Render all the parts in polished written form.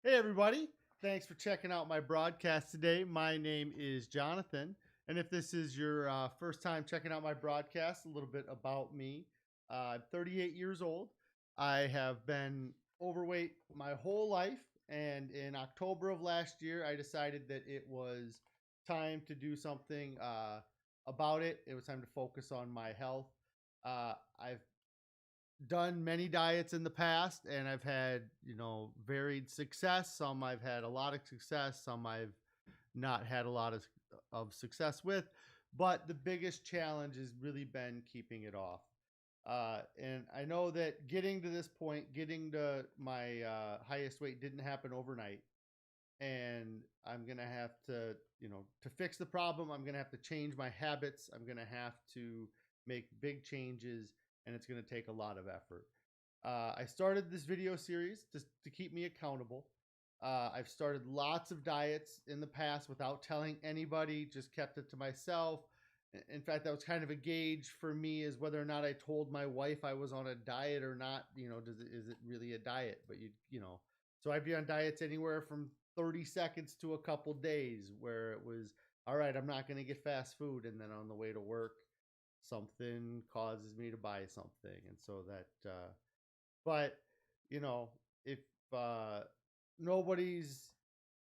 Hey, everybody. Thanks for checking out my broadcast today. My name is Jonathan. And if this is your first time checking out my broadcast, a little bit about me. I'm 38 years old. I have been overweight my whole life. And in October of last year, I decided that it was time to do something about it. It was time to focus on my health. I've done many diets in the past and I've had, varied success. Some I've had a lot of success, some I've not had a lot of success with. But the biggest challenge has really been keeping it off. And I know that getting to this point, getting to my highest weight didn't happen overnight. And I'm going to have to fix the problem, I'm going to have to change my habits. I'm going to have to make big changes, and it's going to take a lot of effort. I started this video series just to keep me accountable. I've started lots of diets in the past without telling anybody, just kept it to myself. In fact, that was kind of a gauge for me is whether or not I told my wife I was on a diet or not. Is it really a diet? But so I'd be on diets anywhere from 30 seconds to a couple days where it was, all right, I'm not going to get fast food. And then on the way to work, something causes me to buy something. And so but if nobody's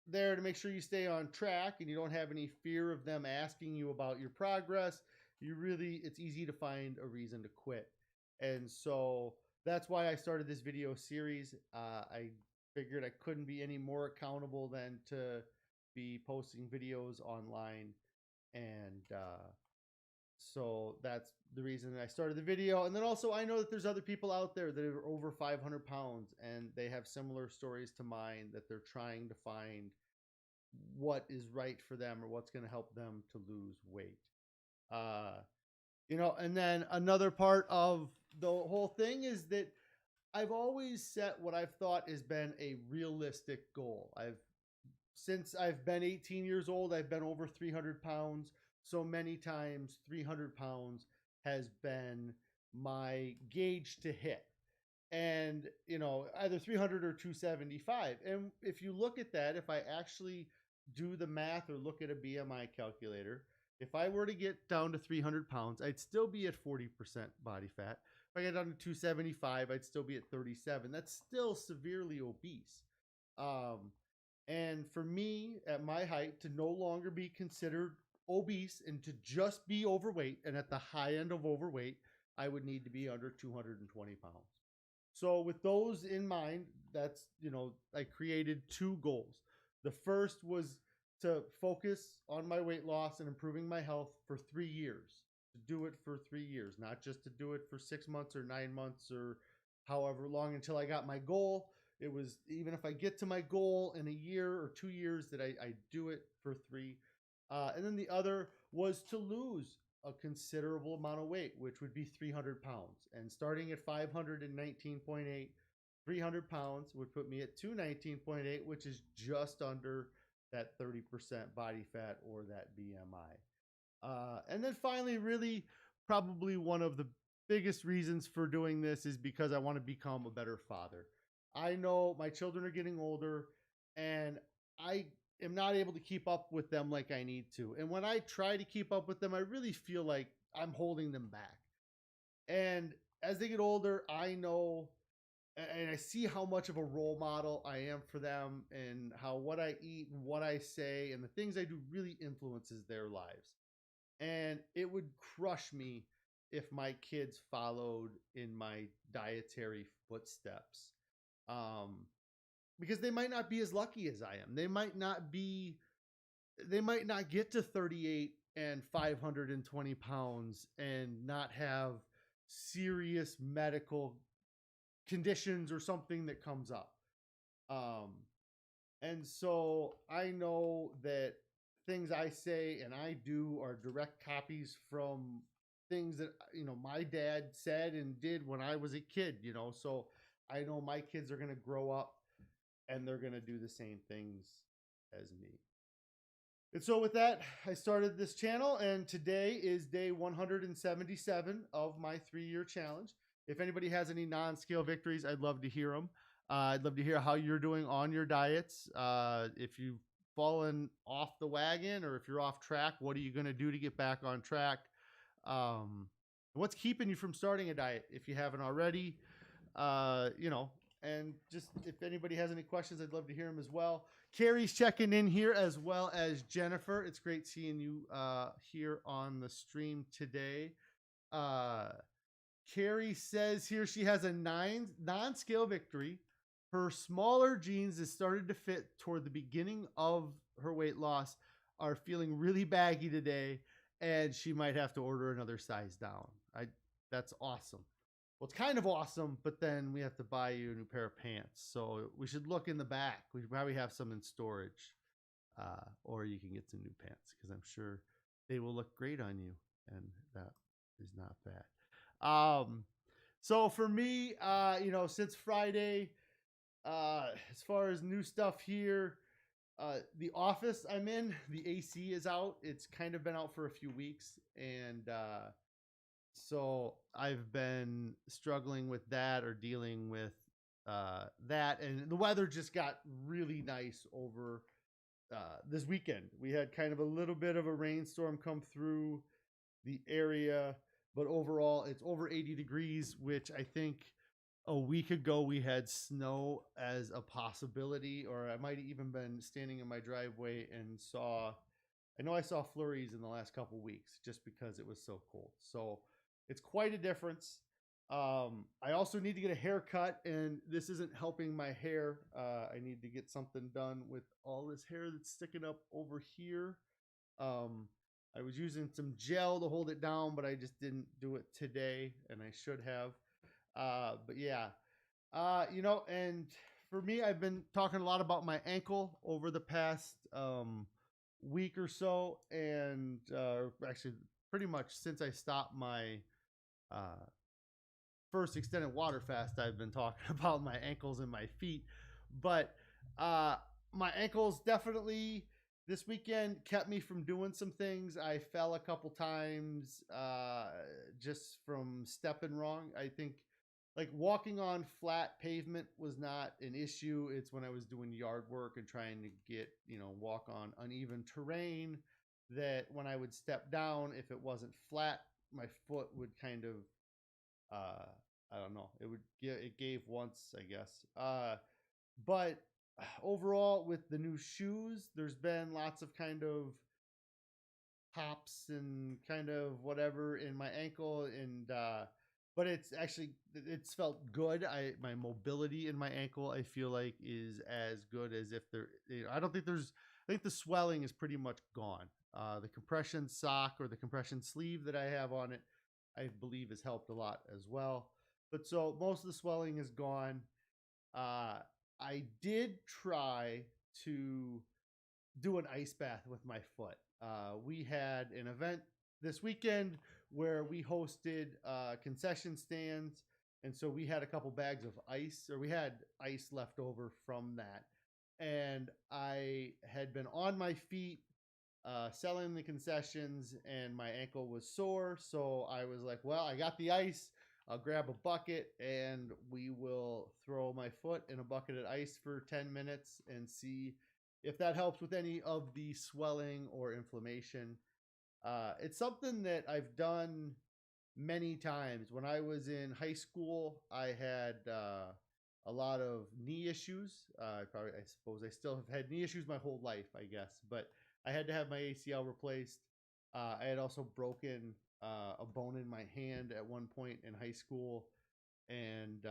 there to make sure you stay on track and you don't have any fear of them asking you about your progress, it's easy to find a reason to quit. And so that's why I started this video series. I figured I couldn't be any more accountable than to be posting videos online. And so that's the reason I started the video. And then also I know that there's other people out there that are over 500 pounds and they have similar stories to mine, that they're trying to find what is right for them or what's going to help them to lose weight. And then another part of the whole thing is that I've always set what I've thought has been a realistic goal. Since I've been 18 years old, I've been over 300 pounds. So many times 300 pounds has been my gauge to hit. And, either 300 or 275. And if you look at that, if I actually do the math or look at a BMI calculator, if I were to get down to 300 pounds, I'd still be at 40% body fat. If I get down to 275, I'd still be at 37. That's still severely obese. And for me, at my height, to no longer be considered obese and to just be overweight, and at the high end of overweight, I would need to be under 220 pounds. So with those in mind, I created two goals. The first was to focus on my weight loss and improving my health for 3 years, to do it for 3 years, not just to do it for 6 months or 9 months or however long until I got my goal. It was, even if I get to my goal in a year or 2 years, that I do it for 3. And then the other was to lose a considerable amount of weight, which would be 300 pounds. And starting at 519.8, 300 pounds would put me at 219.8, which is just under that 30% body fat or that BMI. And then finally, really, probably one of the biggest reasons for doing this is because I want to become a better father. I know my children are getting older and I am not able to keep up with them like I need to. And when I try to keep up with them, I really feel like I'm holding them back. And as they get older, I know and I see how much of a role model I am for them, and how what I eat and what I say and the things I do really influences their lives. And it would crush me if my kids followed in my dietary footsteps. Um, because they might not be as lucky as I am. They might not get to 38 and 520 pounds and not have serious medical conditions or something that comes up. And so I know that things I say and I do are direct copies from things that my dad said and did when I was a kid, so I know my kids are going to grow up and they're going to do the same things as me. And so with that, I started this channel, and today is day 177 of my 3-year challenge. If anybody has any non-scale victories, I'd love to hear them. I'd love to hear how you're doing on your diets. If you've fallen off the wagon or if you're off track, what are you going to do to get back on track? Um, what's keeping you from starting a diet if you haven't already? You know, and just if anybody has any questions, I'd love to hear them as well. Carrie's checking in here as well as Jennifer. It's great seeing you here on the stream today. Uh, Carrie says here she has a non-scale victory. Her smaller jeans that started to fit toward the beginning of her weight loss are feeling really baggy today, and she might have to order another size down. That's awesome. Well, it's kind of awesome, but then we have to buy you a new pair of pants. So we should look in the back. We probably have some in storage, or you can get some new pants because I'm sure they will look great on you, and that is not bad. So for me, since Friday, as far as new stuff here, the office I'm in, the AC is out. It's kind of been out for a few weeks, and so I've been struggling with that or dealing with that. And the weather just got really nice over this weekend. We had kind of a little bit of a rainstorm come through the area, but overall it's over 80 degrees, which I think a week ago we had snow as a possibility, or I might have even been standing in my driveway and I saw flurries in the last couple weeks just because it was so cold. So it's quite a difference. I also need to get a haircut, and this isn't helping my hair. I need to get something done with all this hair that's sticking up over here. I was using some gel to hold it down, but I just didn't do it today, and I should have. But yeah, and for me, I've been talking a lot about my ankle over the past week or so, and actually, pretty much since I stopped my uh, first extended water fast, I've been talking about my ankles and my feet. But uh, my ankles definitely this weekend kept me from doing some things. I fell a couple times just from stepping wrong. I think like walking on flat pavement was not an issue. It's when I was doing yard work and trying to walk on uneven terrain that when I would step down, if it wasn't flat, my foot would kind of uh I don't know. It gave once, I guess. But overall with the new shoes, there's been lots of kind of pops and kind of whatever in my ankle, and but it's felt good. My mobility in my ankle I feel like is as good as if I don't think there's I think the swelling is pretty much gone. The compression sock or the compression sleeve that I have on it I believe has helped a lot as well. But so most of the swelling is gone. uh I did try to do an ice bath with my foot. We had an event this weekend where we hosted concession stands, and so we had a couple bags of ice, or we had ice left over from that. And I had been on my feet selling the concessions, and my ankle was sore. So I was like, well, I got the ice. I'll grab a bucket and we will throw my foot in a bucket of ice for 10 minutes and see if that helps with any of the swelling or inflammation. It's something that I've done many times. When I was in high school, I had a lot of knee issues. I suppose I still have had knee issues my whole life, I guess, but I had to have my ACL replaced. I had also broken a bone in my hand at one point in high school, and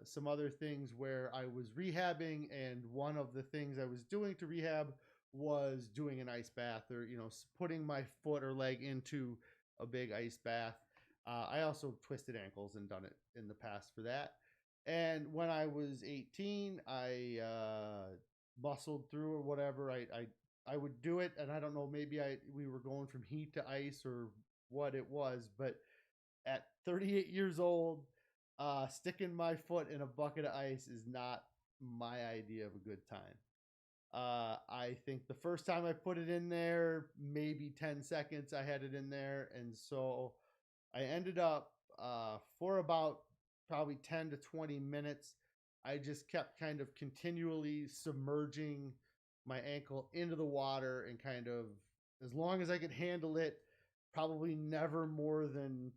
some other things where I was rehabbing. And one of the things I was doing to rehab was doing an ice bath, or putting my foot or leg into a big ice bath. I also twisted ankles and done it in the past for that. And when I was 18, I muscled through or whatever. I would do it, and I don't know, maybe we were going from heat to ice or what it was, but at 38 years old, sticking my foot in a bucket of ice is not my idea of a good time. I think the first time I put it in there, maybe 10 seconds I had it in there. And so I ended up for about probably 10 to 20 minutes I just kept kind of continually submerging my ankle into the water and kind of, as long as I could handle it, probably never more than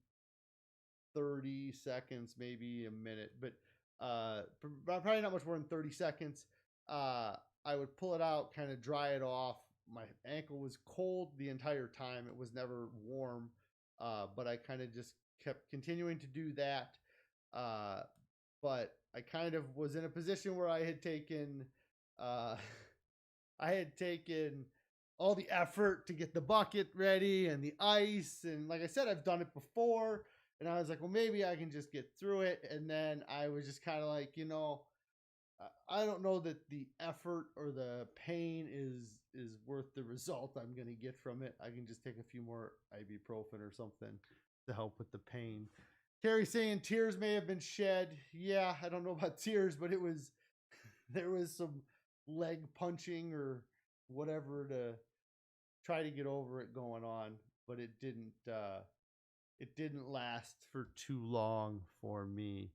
30 seconds, maybe a minute, but probably not much more than 30 seconds. Uh, I would pull it out, kind of dry it off. My ankle was cold the entire time. It was never warm, but I kind of just kept continuing to do that. Uh, but I kind of was in a position where uh, I had taken all the effort to get the bucket ready and the ice. And like I said, I've done it before. And I was like, well, maybe I can just get through it. And then I was just kind of like, I don't know that the effort or the pain is worth the result I'm going to get from it. I can just take a few more ibuprofen or something to help with the pain. Carrie saying tears may have been shed. Yeah, I don't know about tears, but there was some leg punching or whatever to try to get over it going on, but it didn't last for too long for me.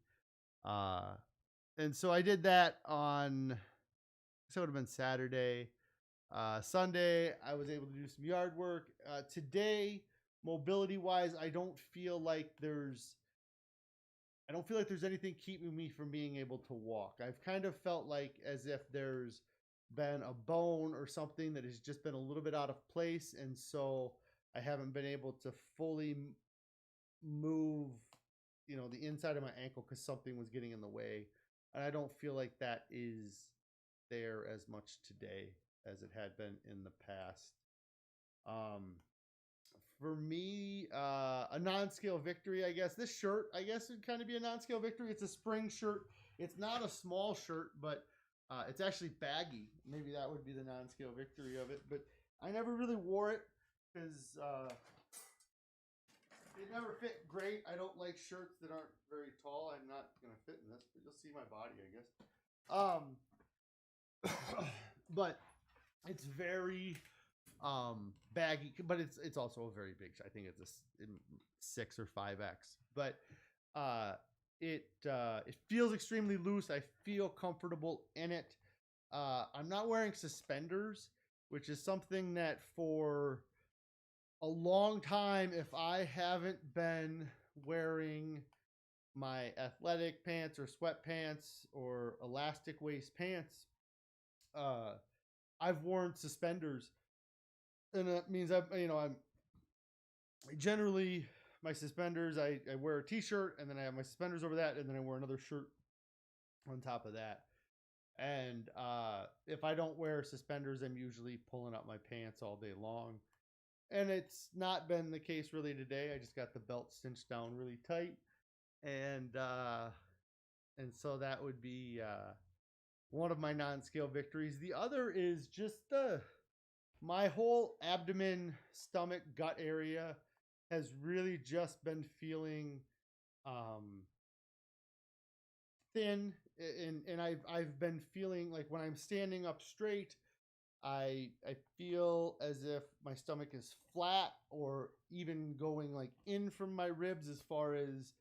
Uh and so I did that on, so it would have been Saturday. Sunday, I was able to do some yard work. Today, mobility wise, I don't feel like there's anything keeping me from being able to walk. I've kind of felt like as if there's been a bone or something that has just been a little bit out of place. And so I haven't been able to fully move, the inside of my ankle because something was getting in the way. And I don't feel like that is there as much today as it had been in the past. Um, for me, a non-scale victory, I guess. This shirt, I guess, would kind of be a non-scale victory. It's a spring shirt. It's not a small shirt, but it's actually baggy. Maybe that would be the non-scale victory of it. But I never really wore it because it never fit great. I don't like shirts that aren't very tall. I'm not gonna fit in this, but you'll see my body, I guess. But it's very baggy, but it's also a very big. I think it's a 6 or 5X, but it feels extremely loose. I feel comfortable in it. I'm not wearing suspenders, which is something that for a long time, if I haven't been wearing my athletic pants or sweatpants or elastic waist pants, uh, I've worn suspenders, and that means I'm generally my suspenders. I wear a t-shirt, and then I have my suspenders over that, and then I wear another shirt on top of that. And if I don't wear suspenders, I'm usually pulling up my pants all day long. And it's not been the case really today. I just got the belt cinched down really tight, and so that would be one of my non-scale victories. The other is just my whole abdomen, stomach, gut area has really just been feeling um, thin, and I've been feeling like when I'm standing up straight, I feel as if my stomach is flat or even going like in from my ribs as far as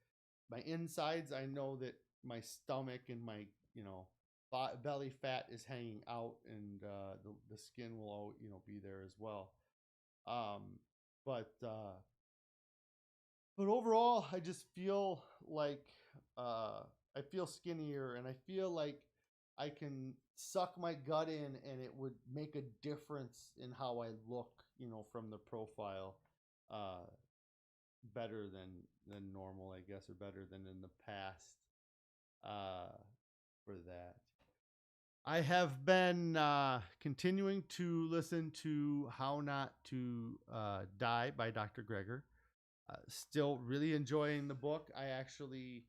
my insides. I know that my stomach and my belly fat is hanging out, and the skin will all be there as well. Um, but but overall, I just feel like I feel skinnier, and I feel like I can suck my gut in, and it would make a difference in how I look, from the profile, uh, better than normal, I guess, or better than in the past. Uh, for that, I have been continuing to listen to "How Not to Die" by Dr. Greger. Still really enjoying the book. I actually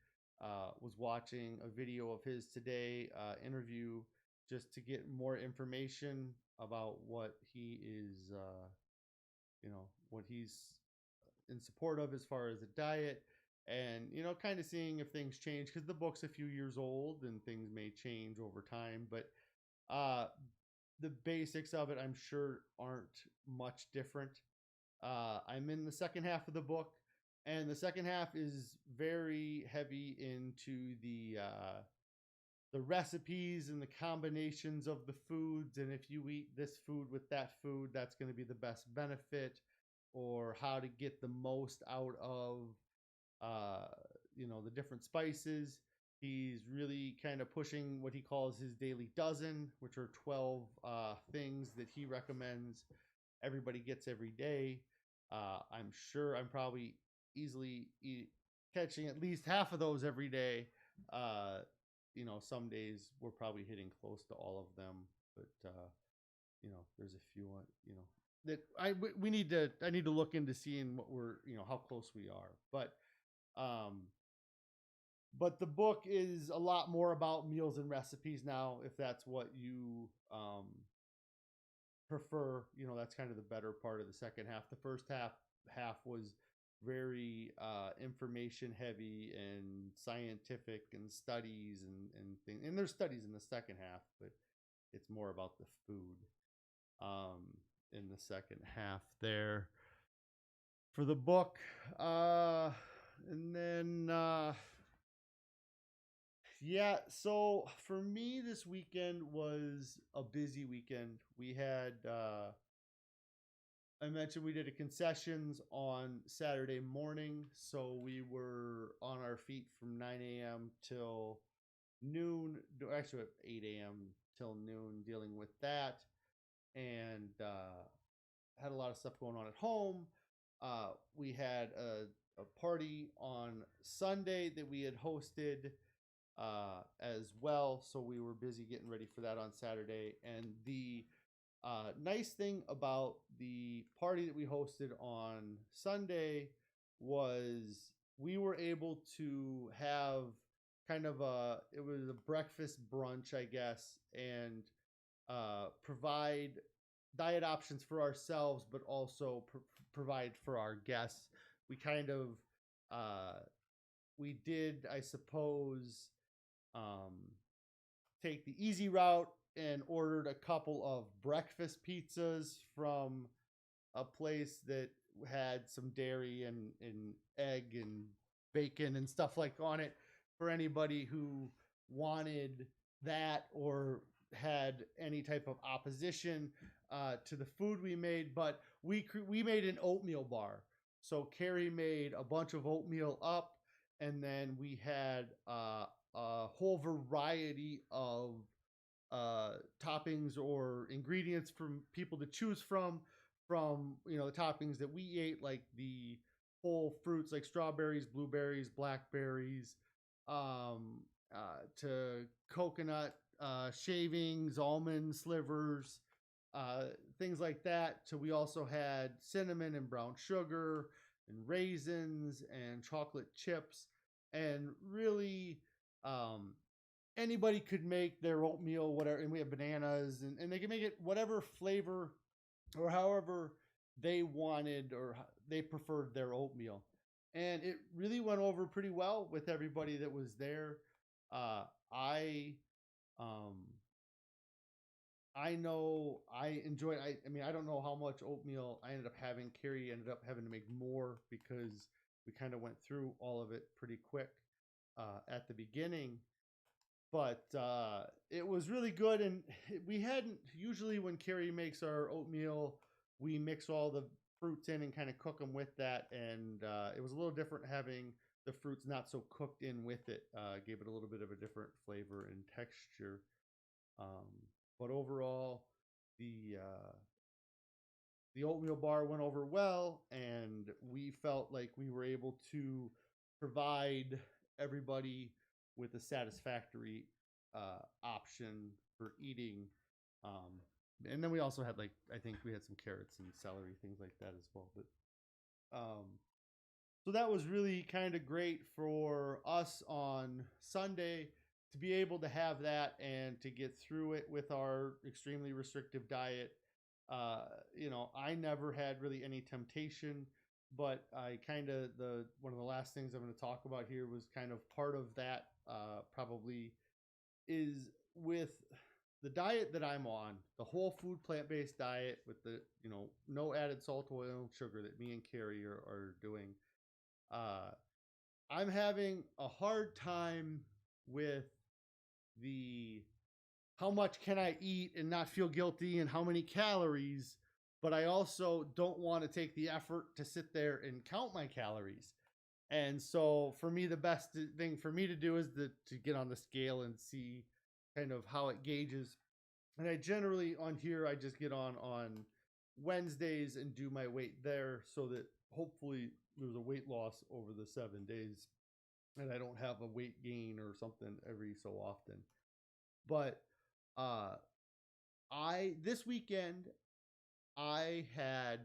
was watching a video of his today, interview, just to get more information about what he is, what he's in support of as far as a diet, and kind of seeing if things change, because the book's a few years old and things may change over time, but uh, the basics of it, I'm sure, aren't much different. I'm in the second half of the book, and the second half is very heavy into the the recipes and the combinations of the foods, and if you eat this food with that food, that's going to be the best benefit, or how to get the most out of uh, the different spices. He's really kind of pushing what he calls his daily dozen, which are 12 things that he recommends everybody gets every day. I'm sure I'm probably easily catching at least half of those every day. Uh, some days we're probably hitting close to all of them, but there's a few that we need to I need to look into seeing what we're how close we are. Um, but the book is a lot more about meals and recipes now, if that's what you prefer. That's kind of the better part of the second half. The first half was very information heavy and scientific and studies and things. And there's studies in the second half, but it's more about the food in the second half there for the book. And then yeah, so for me, this weekend was a busy weekend. We had I mentioned we did a concessions on Saturday morning, so we were on our feet from 9 a.m. till noon. Actually, at 8 a.m. till noon, dealing with that, and had a lot of stuff going on at home. We had a party on Sunday that we had hosted as well, so we were busy getting ready for that on Saturday. And the nice thing about the party that we hosted on Sunday was we were able to have it was a breakfast brunch, I guess, and provide diet options for ourselves, but also provide for our guests. We kind of we did, I suppose, um, take the easy route and ordered a couple of breakfast pizzas from a place that had some dairy and egg and bacon and stuff like on it for anybody who wanted that or had any type of opposition to the food we made. But we made an oatmeal bar. So Carrie made a bunch of oatmeal up, and then we had a whole variety of toppings or ingredients from people to choose from the toppings that we ate, like the whole fruits like strawberries, blueberries, blackberries, to coconut shavings, almond slivers, things like that. So we also had cinnamon and brown sugar and raisins and chocolate chips, and really anybody could make their oatmeal whatever. And we have bananas, and they can make it whatever flavor or however they wanted or they preferred their oatmeal. And it really went over pretty well with everybody that was there. uh, I um, I know I enjoyed. I mean, I don't know how much oatmeal I ended up having. Carrie ended up having to make more because we kind of went through all of it pretty quick at the beginning. But it was really good, and we hadn't usually when Carrie makes our oatmeal, we mix all the fruits in and kind of cook them with that, and it was a little different having the fruits not so cooked in with it. Gave it a little bit of a different flavor and texture. Um, but overall, the oatmeal bar went over well, and we felt like we were able to provide everybody with a satisfactory option for eating. Um, and then we also had, like, I think we had some carrots and celery, things like that as well. But so that was really kind of great for us on Sunday to be able to have that and to get through it with our extremely restrictive diet. Uh, I never had really any temptation, but I kind of the one of the last things I'm going to talk about here was kind of part of that. Probably is with the diet that I'm on, the whole food plant based diet with the no added salt, oil, and sugar that me and Carrie are doing. Uh, I'm having a hard time with the how much can I eat and not feel guilty and how many calories, but I also don't want to take the effort to sit there and count my calories. And so for me, the best thing for me to do is to get on the scale and see kind of how it gauges. And I generally on here, I just get on Wednesdays and do my weight there so that hopefully there's a weight loss over the 7 days and I don't have a weight gain or something every so often. But uh I this weekend I had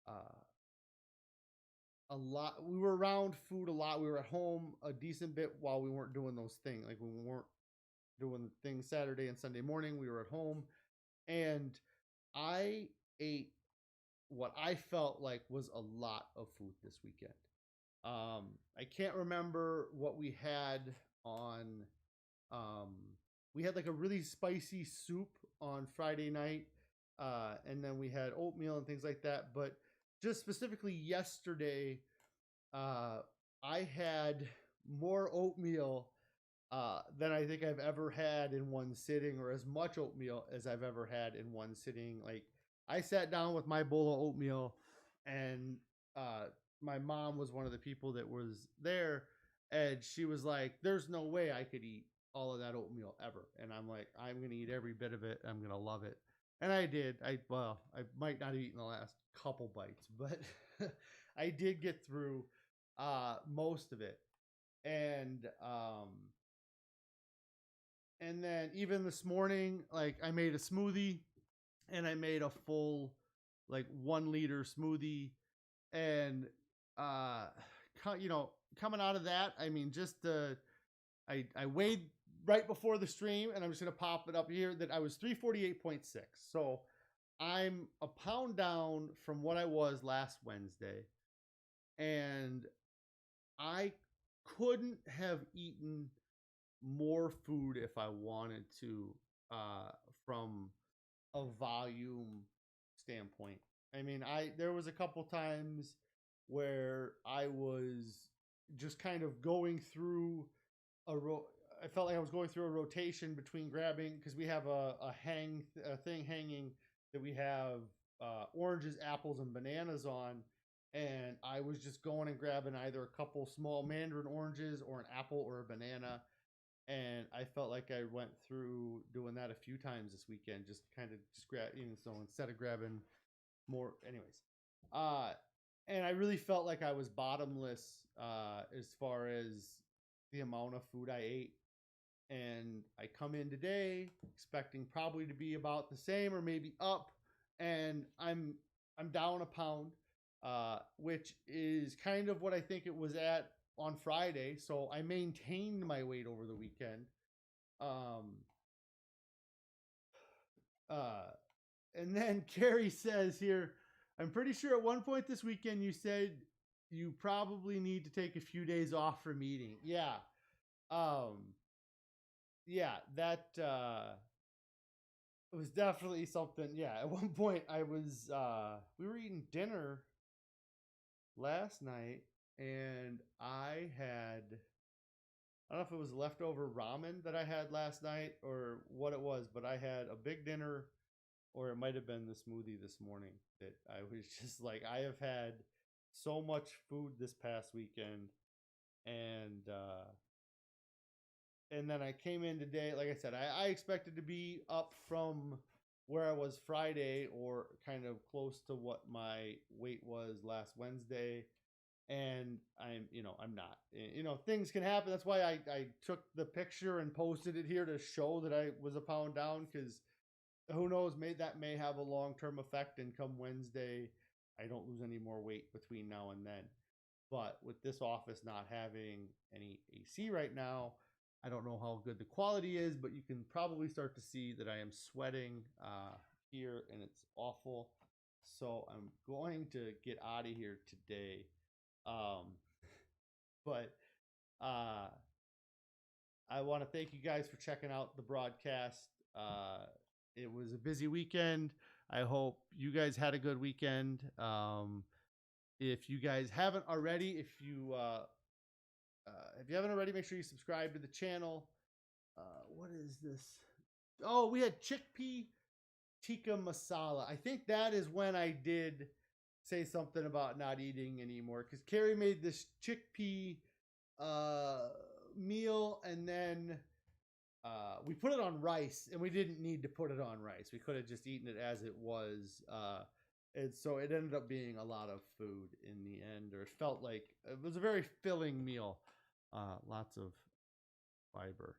uh a lot. We were around food a lot. We were at home a decent bit while we weren't doing those things. Like when we weren't doing the things Saturday and Sunday morning, we were at home and I ate what I felt like was a lot of food this weekend. I can't remember what we had on. Um, we had like a really spicy soup on Friday night, and then we had oatmeal and things like that. But just specifically yesterday, uh, I had more oatmeal than I think I've ever had in one sitting, or as much oatmeal as I've ever had in one sitting. Like I sat down with my bowl of oatmeal, and uh, my mom was one of the people that was there, and she was like, "There's no way I could eat all of that oatmeal ever." And I'm like, "I'm gonna eat every bit of it. I'm gonna love it." And I did. I might not have eaten the last couple bites, but I did get through most of it. And and then even this morning, like I made a smoothie and I made a full like 1 liter smoothie. And uh you know, coming out of that, I mean, just I weighed right before the stream, and I'm just gonna pop it up here that I was 348.6. So I'm a pound down from what I was last Wednesday, and I couldn't have eaten more food if I wanted to, uh, from a volume standpoint. I mean, I there was a couple times where I was just kind of going through a I felt like I was going through a rotation between grabbing, because we have a thing hanging that we have oranges, apples, and bananas on, and I was just going and grabbing either a couple small mandarin oranges or an apple or a banana, and I felt like I went through doing that a few times this weekend, just kind of just grab, even so instead of grabbing more, anyways. Uh, and I really felt like I was bottomless as far as the amount of food I ate. And I come in today expecting probably to be about the same or maybe up, and I'm down a pound, which is kind of what I think it was at on Friday. So I maintained my weight over the weekend. Um, uh, and then Carrie says here, I'm pretty sure at one point this weekend you said you probably need to take a few days off from eating. Yeah. Um, yeah, that it was definitely something. Yeah, at one point I was we were eating dinner last night, and I don't know if it was leftover ramen that I had last night or what it was, but I had a big dinner, or it might have been the smoothie this morning that I was just like, I have had so much food this past weekend. And then I came in today. Like I said, I expected to be up from where I was Friday, or kind of close to what my weight was last Wednesday. And I'm not. Things can happen. That's why I took the picture and posted it here to show that I was a pound down, because who knows, may have a long-term effect, and come Wednesday I don't lose any more weight between now and then. But with this office not having any AC right now, I don't know how good the quality is, but you can probably start to see that I am sweating here, and it's awful. So I'm going to get out of here today. Um, but uh, I want to thank you guys for checking out the broadcast. It was a busy weekend. I hope you guys had a good weekend. If you guys haven't already, if you haven't already, make sure you subscribe to the channel. What is this? Oh, we had chickpea tikka masala. I think that is when I did say something about not eating anymore because Carrie made this chickpea uh, meal, and then we put it on rice, and we didn't need to put it on rice. We could have just eaten it as it was. And so it ended up being a lot of food in the end, or it felt like it was a very filling meal. Lots of fiber.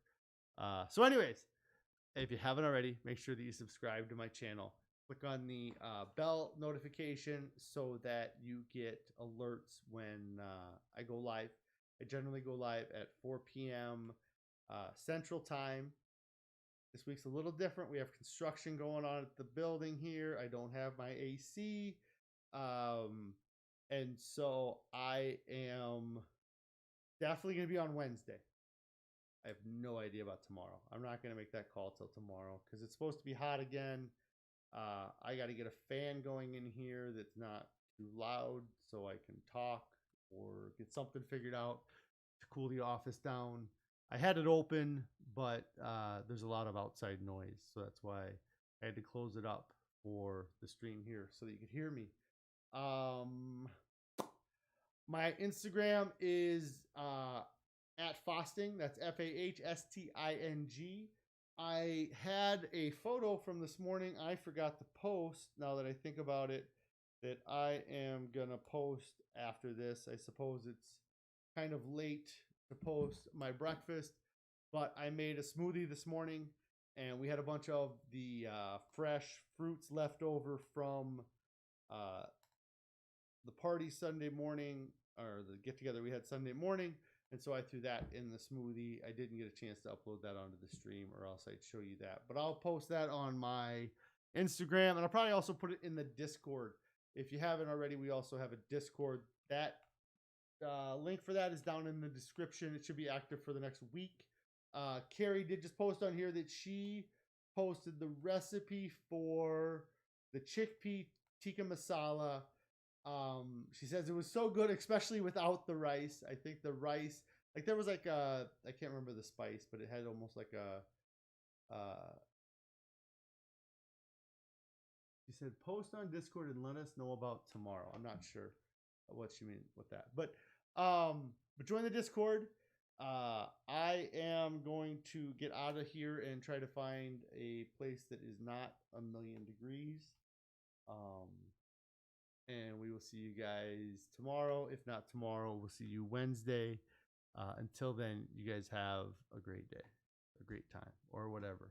So, anyways, if you haven't already, make sure that you subscribe to my channel. Click on the bell notification so that you get alerts when I go live. I generally go live at 4 p.m. Central Time. This week's a little different. We have construction going on at the building here. I don't have my AC. And so I am definitely going to be on Wednesday. I have no idea about tomorrow. I'm not going to make that call till tomorrow because it's supposed to be hot again. I got to get a fan going in here that's not too loud so I can talk or get something figured out to cool the office down. I had it open, but there's a lot of outside noise, so that's why I had to close it up for the stream here so that you could hear me. My Instagram is at Fosting. That's FAHSTING. I had a photo from this morning I forgot to post, now that I think about it, that I am going to post after this. I suppose it's kind of late to post my breakfast, but I made a smoothie this morning, and we had a bunch of the fresh fruits left over from the party Sunday morning, or the get together we had Sunday morning. And so I threw that in the smoothie. I didn't get a chance to upload that onto the stream, or else I'd show you that. But I'll post that on my Instagram, and I'll probably also put it in the Discord. If you haven't already, we also have a Discord. That link for that is down in the description. It should be active for the next week. Carrie did just post on here that she posted the recipe for the chickpea tikka masala. She says it was so good, especially without the rice. I think the rice, like there was like a, I can't remember the spice, but it had almost like a, she said, post on Discord and let us know about tomorrow. I'm not sure what she means with that, but join the Discord. I am going to get out of here and try to find a place that is not a million degrees. And we will see you guys tomorrow. If not tomorrow, we'll see you Wednesday. Until then, you guys have a great day, a great time, or whatever.